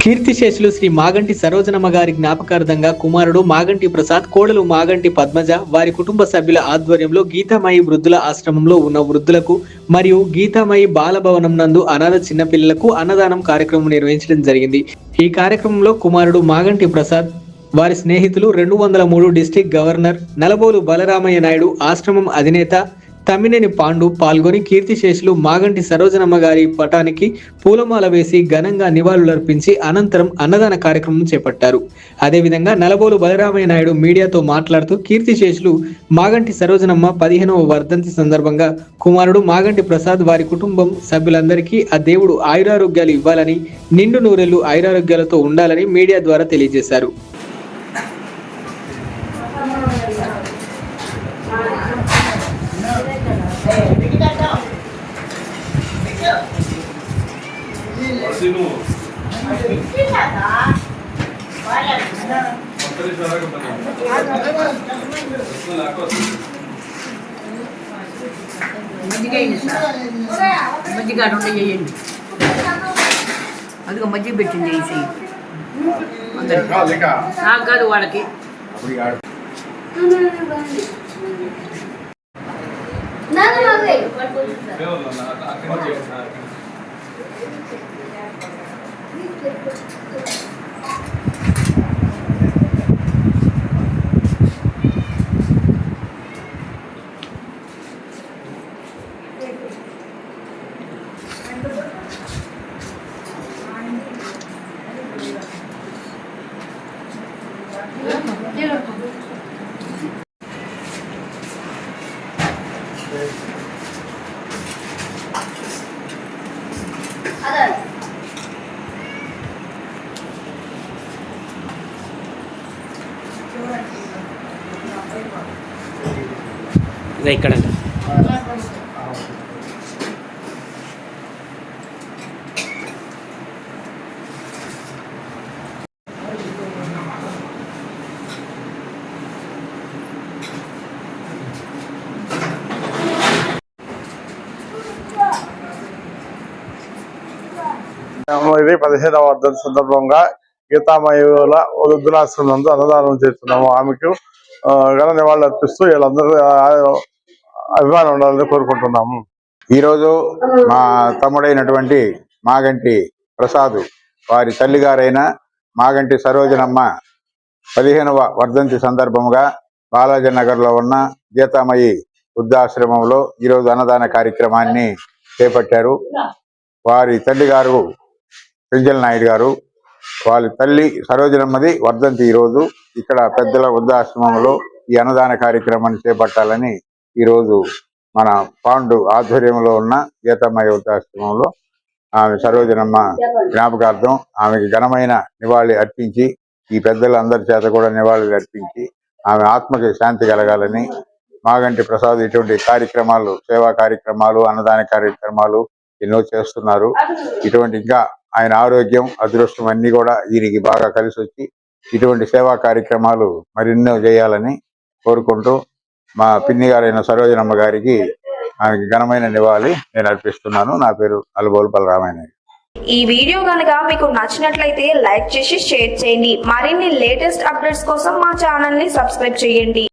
కీర్తిశేషులు శ్రీ మాగంటి సరోజనమ్మ గారి జ్ఞాపకార్థంగా కుమారుడు మాగంటి ప్రసాద్, కోడలు మాగంటి పద్మజ వారి కుటుంబ సభ్యుల ఆధ్వర్యంలో గీతామయి వృద్ధుల ఆశ్రమంలో ఉన్న వృద్ధులకు మరియు గీతామయి బాలభవనం నందు అనాథ చిన్నపిల్లలకు అన్నదానం కార్యక్రమం నిర్వహించడం జరిగింది. ఈ కార్యక్రమంలో కుమారుడు మాగంటి ప్రసాద్, వారి స్నేహితులు, 203 డిస్ట్రిక్ట్ గవర్నర్ నలబోలు బలరామయ్య నాయుడు, ఆశ్రమం అధినేత తమ్మినేని పాండు పాల్గొని కీర్తిశేషులు మాగంటి సరోజనమ్మ గారి పటానికి పూలమాల వేసి ఘనంగా నివాళులర్పించి అనంతరం అన్నదాన కార్యక్రమం చేపట్టారు. అదేవిధంగా నలబోలు బలరామయ్య నాయుడు మీడియాతో మాట్లాడుతూ కీర్తిశేషులు మాగంటి సరోజనమ్మ 15వ వర్ధంతి సందర్భంగా కుమారుడు మాగంటి ప్రసాద్ వారి కుటుంబం సభ్యులందరికీ ఆ దేవుడు ఆయురారోగ్యాలు ఇవ్వాలని, నిండు నూరెళ్లు ఆయురారోగ్యాలతో ఉండాలని మీడియా ద్వారా తెలియజేశారు. మజ్జిగ ఉంటే చేయండి, అందుకో మజ్జిగ పెట్టింది చేసి నాకు కాదు వాళ్ళకి. ఇక్కడ ఇది 15వ వర్ధంతి సందర్భంగా గీతామయుల వృద్ధులాశ్రమం నందు అన్నదానం చేస్తున్నాము. ఆమెకు ఘన నివాళులు అర్పిస్తూ వీళ్ళందరూ అభిమానం ఉండాలని కోరుకుంటున్నాము. ఈరోజు మా తమ్ముడైనటువంటి మాగంటి ప్రసాద్ వారి తల్లిగారైన మాగంటి సరోజనమ్మ 15వ వర్ధంతి సందర్భంగా బాలాజీ నగర్ లో ఉన్న గీతామయి వృద్ధాశ్రమంలో ఈరోజు అన్నదాన కార్యక్రమాన్ని చేపట్టారు. వారి తల్లిగారు పెంజల నాయుడు గారు, వాళ్ళ తల్లి సరోజనమ్మది వర్ధంతి. ఈరోజు ఇక్కడ పెద్దల వృద్ధాశ్రమంలో ఈ అన్నదాన కార్యక్రమాన్ని చేపట్టాలని ఈరోజు మన పాండు ఆధ్వర్యంలో ఉన్న గీతామయ్య వృద్ధాశ్రమంలో ఆమె సరోజనమ్మ జ్ఞాపకార్థం ఆమెకి ఘనమైన నివాళి అర్పించి, ఈ పెద్దలందరి చేత కూడా నివాళులు అర్పించి ఆమె ఆత్మకి శాంతి కలగాలని మాగంటి ప్రసాద్ ఇటువంటి కార్యక్రమాలు, సేవా కార్యక్రమాలు, అన్నదాన కార్యక్రమాలు ఎన్నో చేస్తున్నారు. ఇటువంటి ఇంకా ఆయన ఆరోగ్యం, అదృష్టం అన్ని కూడా దీనికి బాగా కలిసి వచ్చి ఇటువంటి సేవా కార్యక్రమాలు మరెన్నో చేయాలని కోరుకుంటూ మా పిన్ని గారైన సరోజనమ్మ గారికి ఆమెకి ఘనమైన నివాళి నేను అర్పిస్తున్నాను. నా పేరు నలబోలు బలరామయ్య. ఈ వీడియో కనుక మీకు నచ్చినట్లయితే లైక్ చేసి షేర్ చేయండి. మరిన్ని లేటెస్ట్ అప్డేట్స్ కోసం మా ఛానల్ ని సబ్స్క్రైబ్ చేయండి.